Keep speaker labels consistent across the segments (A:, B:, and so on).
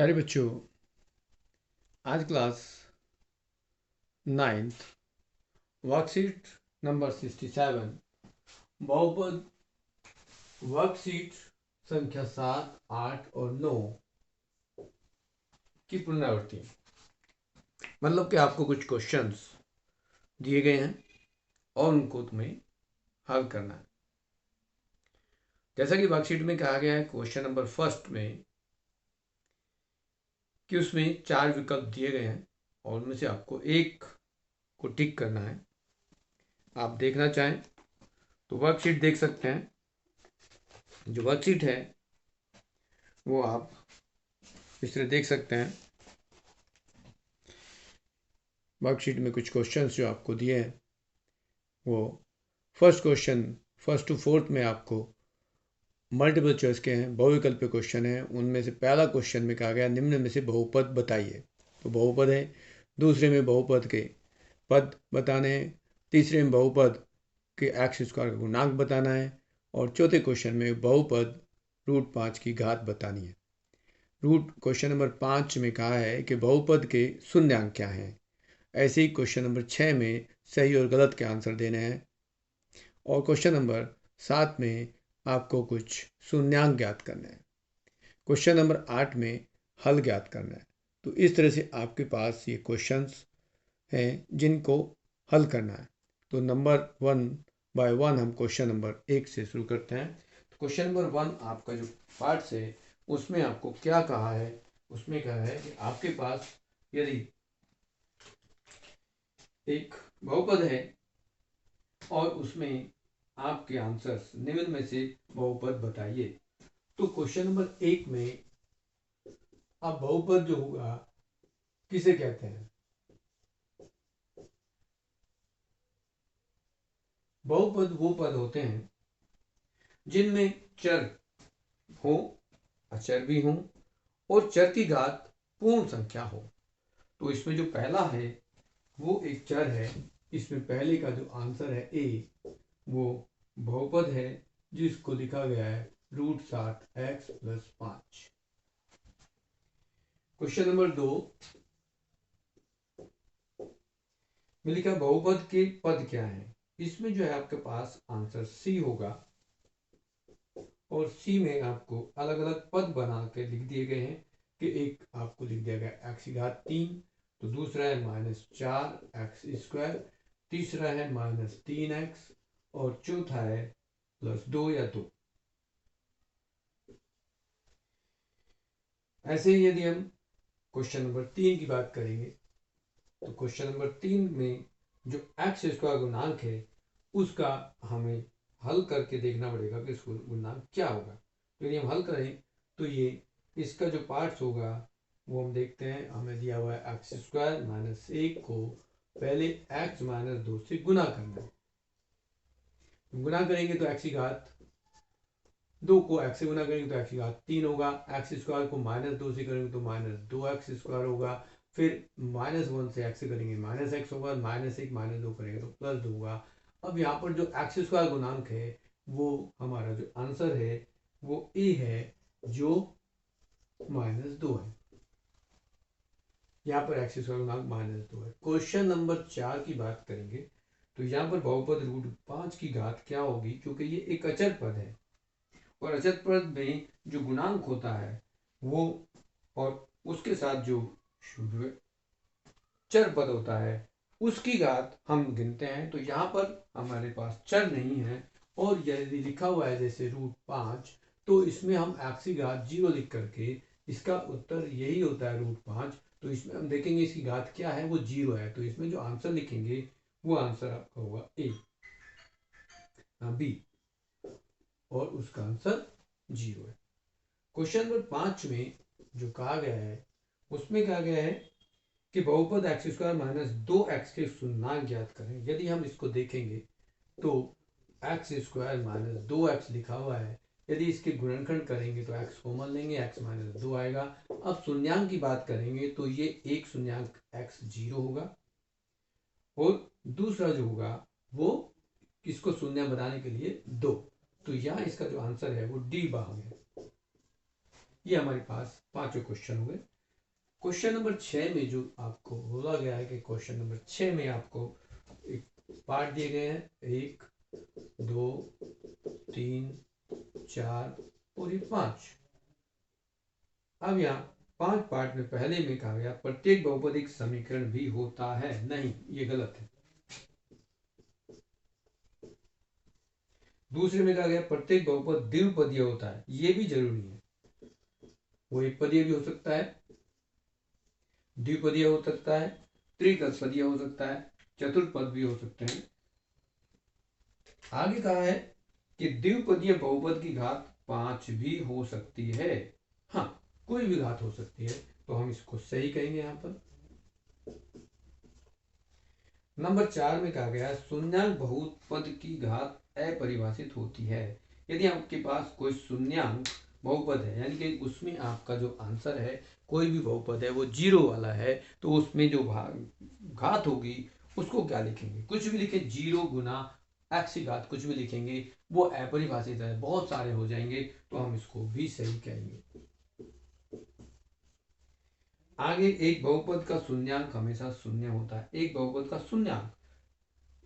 A: प्यारे बच्चों, आज क्लास 9th वर्कशीट नंबर 67 बहुपद वर्कशीट संख्या 7, 8 और 9 की पुनरावृत्ति। मतलब कि आपको कुछ क्वेश्चंस दिए गए हैं और उनको तुम्हें हल करना है। जैसा कि वर्कशीट में कहा गया है क्वेश्चन नंबर फर्स्ट में कि उसमें 4 विकल्प दिए गए हैं और उनमें से आपको एक को टिक करना है। आप देखना चाहें तो वर्कशीट देख सकते हैं। जो वर्कशीट है वो आप इस तरह देख सकते हैं। वर्कशीट में कुछ क्वेश्चंस जो आपको दिए हैं वो first question first to fourth में आपको मल्टीपल चॉइस के हैं, बहुविकल्पीय क्वेश्चन है। उनमें से पहला क्वेश्चन में कहा गया निम्न में से बहुपद बताइए। तो बहुपद है। दूसरे में बहुपद के पद बताने हैं। तीसरे में बहुपद के एक्स स्क्वायर का गुणांक बताना है। और चौथे क्वेश्चन में बहुपद √5 की घात बतानी है। क्वेश्चन नंबर 5 में कहा है कि बहुपद के शून्यांक क्या हैं। ऐसे ही क्वेश्चन नंबर 6 में सही और गलत के आंसर देने हैं। और क्वेश्चन नंबर 7 में आपको कुछ शून्यांक ज्ञात करना है। क्वेश्चन नंबर 8 में हल ज्ञात करना है। तो इस तरह से आपके पास ये क्वेश्चंस हैं जिनको हल करना है। तो नंबर 1 बाय 1 हम क्वेश्चन नंबर 1 से शुरू करते हैं। तो क्वेश्चन नंबर 1 आपका जो पार्ट्स है उसमें आपको क्या कहा है, उसमें कहा है कि आपके पास यदि एक बहुपद है और उसमें आपके आंसर्स निम्न में से बहुपद बताइए। तो क्वेश्चन नंबर 1 में अब बहुपद जो होगा किसे कहते हैं? बहुपद वो पद होते हैं जिनमें चर हो, अचर भी हो और चर की घात पूर्ण संख्या हो। तो इसमें जो पहला है वो एक चर है। इसमें पहले का जो आंसर है ए, वो बहुपद है जिसको लिखा गया है √60x + 5। क्वेश्चन नंबर 2 में लिखा बहुपद के पद क्या हैं। इसमें जो है आपके पास आंसर सी होगा और सी में आपको अलग अलग पद बना के लिख दिए गए हैं कि एक आपको लिख दिया गया x⁻3, तो दूसरा है -4x², तीसरा है -3x और चौथा है +2 या 2। ऐसे ही यदि हम क्वेश्चन नंबर 3 की बात करेंगे तो क्वेश्चन नंबर 3 में जो x² गुणांक है उसका हमें हल करके देखना पड़ेगा कि इसको गुणांक क्या होगा। तो यदि हम हल करें तो ये इसका जो पार्ट्स होगा वो हम देखते हैं। हमें दिया हुआ है x² - 1 को पहले x - 2 से गुना करना है। गुना करेंगे तो x की घात 2 को x से गुना करेंगे तो x की घात 3 होगा। x² को -2 से करेंगे तो -2x² होगा। फिर -1 से x से करेंगे -x होगा। -1 -2 करेंगे तो +2 होगा। अब यहाँ पर जो x² गुणांक है वो हमारा जो आंसर है वो ए है जो -2 है। यहाँ पर x² गुणांक -2 है। क्वेश्चन नंबर 4 की बात करेंगे तो यहाँ पर बहुपद √5 की घात क्या होगी, क्योंकि ये एक अचर पद है और अचर पद में जो गुणांक होता है वो और उसके साथ जो चर पद होता है उसकी घात हम गिनते हैं। तो यहाँ पर हमारे पास चर नहीं है और यदि लिखा हुआ है जैसे √5 तो इसमें हम x की घात 0 लिख करके इसका उत्तर यही होता है √5। तो इसमें हम देखेंगे इसकी घात क्या है, वो 0 है। तो इसमें जो आंसर लिखेंगे वो आंसर आपका होगा ए बी और उसका आंसर 0 है। क्वेश्चन नंबर 5 में जो कहा गया है उसमें कहा गया है कि बहुपद x² - 2x के शून्यांक ज्ञात करें। यदि हम इसको देखेंगे तो x² - 2x लिखा हुआ है। यदि इसके गुणनखंड करेंगे तो x कॉमन लेंगे, x - 2 आएगा। अब शून्यांक की बात करेंगे तो ये एक शून्यांक x 0 होगा और दूसरा जो होगा वो इसको शून्य बनाने के लिए 2। तो यहाँ इसका जो आंसर है वो डी भाग है। ये हमारे पास पांचों क्वेश्चन हो गए। क्वेश्चन नंबर 6 में जो आपको बोला गया है कि क्वेश्चन नंबर 6 में आपको एक पार्ट दिए गए हैं, 1 2 3 4 और ये 5। अब यहाँ 5 पार्ट में पहले में कहा गया प्रत्येक बहुपद एक समीकरण भी होता है, नहीं ये गलत है। दूसरे में कहा गया प्रत्येक बहुपद द्विपदीय होता है, ये भी जरूरी है। वो एक पदीय भी हो सकता है, द्विपदीय हो सकता है, त्रिपदीय हो सकता है, चतुर्पद भी हो सकते हैं। आगे कहा है कि द्विपदीय बहुपद की घात 5 भी हो सकती है। हाँ, कोई भी घात हो सकती है, तो हम इसको सही कहेंगे। यहां पर नंबर 4 में कहा गया शून्यांक बहुपद की घात अपरिभाषित होती है। यदि आपके पास कोई शून्यांक बहुपद है, यानी कि उसमें आपका जो आंसर है, कोई भी बहुपद है वो 0 वाला है, तो उसमें जो घात होगी उसको क्या लिखेंगे? कुछ भी लिखे, 0 गुना x की घात कुछ भी लिखेंगे, वो अपरिभाषित है, बहुत सारे हो जाएंगे, तो हम इसको भी सही कहेंगे। आगे एक बहुपद का शून्यांक हमेशा शून्य होता है। एक बहुपद का शून्यांक,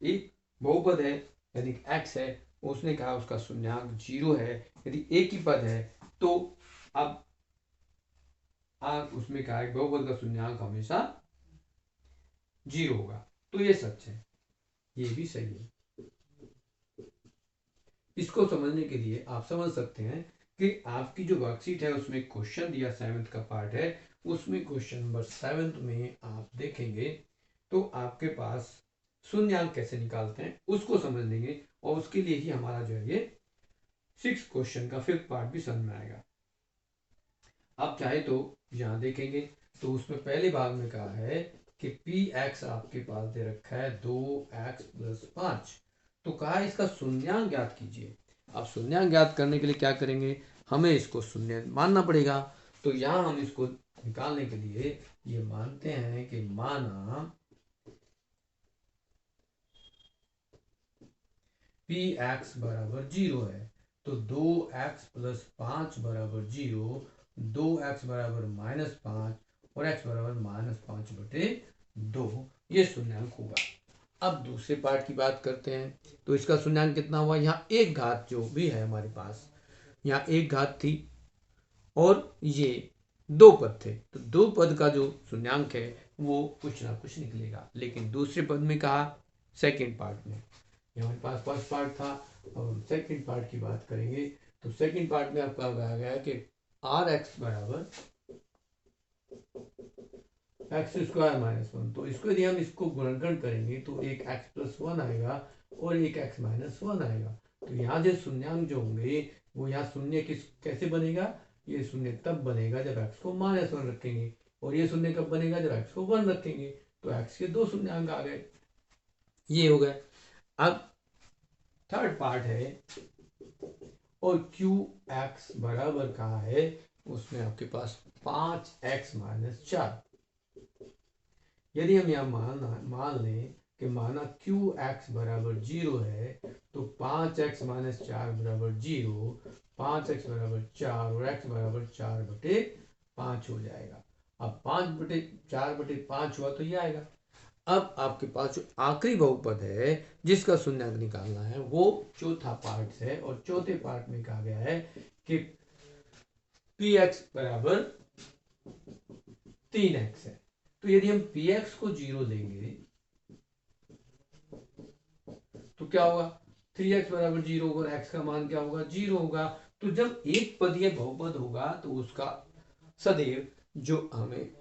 A: एक बहुपद है यानी x है, उसने कहा उसका शून्यांक 0 है। यदि एक ही पद है तो अब उसमें कहा है बहुपद का शून्यांक हमेशा 0 होगा, तो ये सच है, ये भी सही है। इसको समझने के लिए आप समझ सकते हैं कि आपकी जो वर्कशीट है उसमें क्वेश्चन दिया 7th का पार्ट है, उसमें क्वेश्चन नंबर 7 में आप देखेंगे तो आपके पास शून्यांक कैसे निकालते हैं उसको समझ लेंगे, और उसके लिए ही हमारा जो है ये 6 क्वेश्चन का 5th पार्ट भी समझ में आएगा। आप चाहे तो यहां देखेंगे तो उसमें पहले भाग में कहा है कि px आपके पास दे रखा है 2x + 5, तो कहा इसका शून्यांक ज्ञात कीजिए। अब शून्यांक ज्ञात करने के लिए क्या करेंगे, हमें इसको शून्य मानना पड़ेगा। तो यहां हम इसको निकालने के लिए ये मानते हैं कि माना px बराबर 0 है, तो 2x + 5 बराबर 0, 2x बराबर -5 और x बराबर -5/2, ये शून्यांक होगा। अब दूसरे पार्ट की बात करते हैं, तो इसका शून्यांक कितना हुआ? यहाँ एक घात जो भी है हमारे पास, यहाँ एक घात थी और ये 2 पद थे, तो 2 पद का जो शून्यांक है वो कुछ ना कुछ निकलेगा। लेकिन दूसरे पद में कहा, सेकेंड पार्ट में, हमारे पास फर्स्ट पार्ट था, अब हम सेकेंड पार्ट की बात करेंगे। तो सेकेंड पार्ट में आपका कहा गया है कि rx बराबर x² - 1, तो इसको यदि हम इसको गुणनखंड करेंगे तो एक x + 1 आएगा और एक x - 1 आएगा। तो यहाँ जो शून्यांक जो होंगे वो यहाँ शून्य कैसे बनेगा? ये शून्य तब बनेगा जब x को -1 रखेंगे, और ये शून्य कब बनेगा? जब x को 1 रखेंगे। तो x के 2 शून्यांक आ गए, ये हो गए। अब थर्ड पार्ट है, और qx बराबर कहा है उसमें आपके पास 5x - 4। यदि हम यहाँ मान लें कि माना qx बराबर 0 है, तो 5x - 4 बराबर 0, 5x बराबर 4 और x बराबर 4/5 हो जाएगा। अब 5/4/5 हुआ तो ये आएगा। अब आपके पास जो आखिरी बहुपद है जिसका शून्यांक निकालना है वो चौथा पार्ट है, और चौथे पार्ट में कहा गया है कि px बराबर 3x है। तो यदि हम px को 0 लेंगे तो क्या होगा? 3x बराबर 0 होगा और x का मान क्या होगा? 0 होगा। तो जब एक पदीय बहुपद होगा तो उसका सदैव जो हमें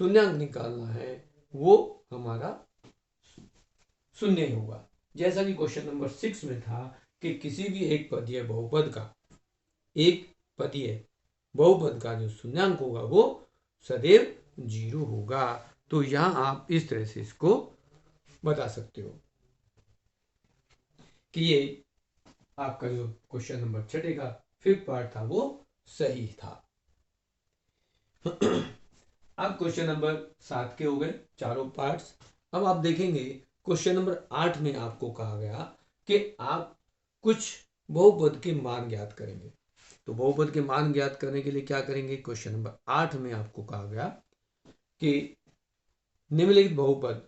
A: शून्यांक निकालना है वो हमारा शून्य ही होगा। जैसा कि क्वेश्चन नंबर 6 में था कि किसी भी एक पदीय बहुपद का जो शून्यांक होगा वो सदैव 0 होगा। तो यहां आप इस तरह से इसको बता सकते हो कि ये आपका जो क्वेश्चन नंबर 6 का 5th पार्ट था वो सही था। अब क्वेश्चन नंबर 7 के हो गए चारों पार्ट्स। अब आप देखेंगे क्वेश्चन नंबर 8 में आपको कहा गया कि आप कुछ बहुपद के मान ज्ञात करेंगे। तो बहुपद के मान ज्ञात करने के लिए क्या करेंगे, क्वेश्चन नंबर 8 में आपको कहा गया कि निम्नलिखित बहुपद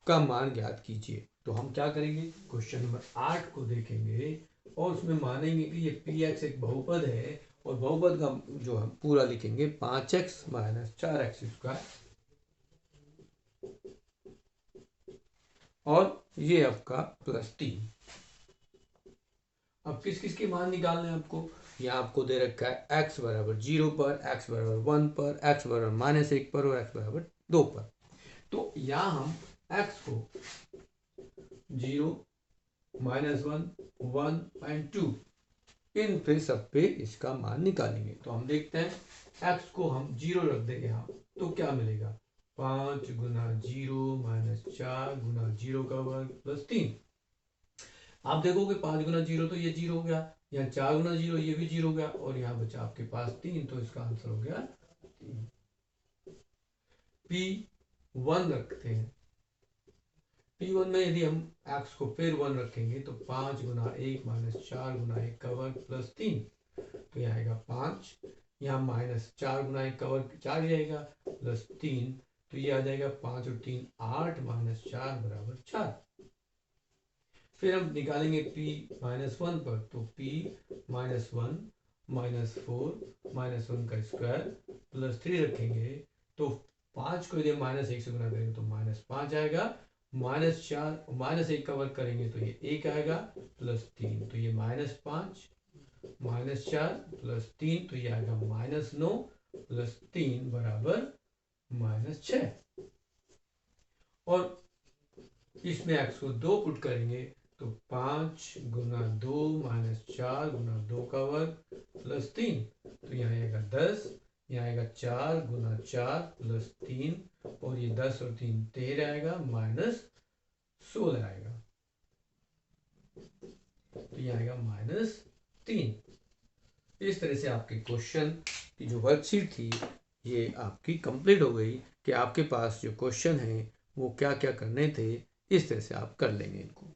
A: का मान ज्ञात कीजिए। तो हम क्या करेंगे, क्वेश्चन नंबर 8 को देखेंगे और उसमें मानेंगे कि ये px एक बहुपद है और बहुपद का जो हम पूरा लिखेंगे 5x - 4x², और ये आपका +3। अब किस किस के मान निकालने हैं आपको, यहाँ आपको दे रखा है x बराबर 0 पर, x बराबर 1 पर, x बराबर -1 पर और x बराबर 2 पर। तो यहाँ हम x को 0, -1, 1 और 2 इन पे सब पे इसका मान निकालेंगे। तो हम देखते हैं x को हम 0 रख देंगे यहाँ, तो क्या मिलेगा, 5 गुना 0 - 4 गुना 0 का वर्ग +3। आप देखोगे 5 गुना 0 तो ये 0 हो गया, यहाँ 4 गुना 0 ये भी 0 हो गया और यहाँ बचा आपके पास 3, तो इसका आंसर हो गया 3। P1 रखते हैं, P1 में यदि हम x को फिर 1 रखेंगे तो 5 गुना 1 - 4 गुना 1 का वर्ग +3, तो यहाँ आएगा 5, यहाँ -4 गुना 1 का वर्ग 4 जाएगा +3, तो ये आ जाएगा 5 और 3 8 - 4 बराबर 4। फिर हम निकालेंगे P-1 पर, तो P-1 -4 -1 का स्क्वायर +3 रखेंगे, तो 5 को यदि -1 से गुना करेंगे तो -5 आएगा, -1 का वर्ग करेंगे तो ये 1 आएगा +3, तो ये -5 -4 +3, तो ये आएगा -9 +3 बराबर -6। और इसमें x को 2 पुट करेंगे तो 5 गुना 2 - 4 गुना 2 का वर्ग +3, तो यहाँ आएगा 10, यहाँ आएगा 4 गुना 4 +3 और ये 10 और 3 13 आएगा -16 आएगा, तो यहाँ आएगा -3। इस तरह से आपके क्वेश्चन की जो वर्कशीट थी ये आपकी कंप्लीट हो गई कि आपके पास जो क्वेश्चन है वो क्या क्या करने थे, इस तरह से आप कर लेंगे इनको।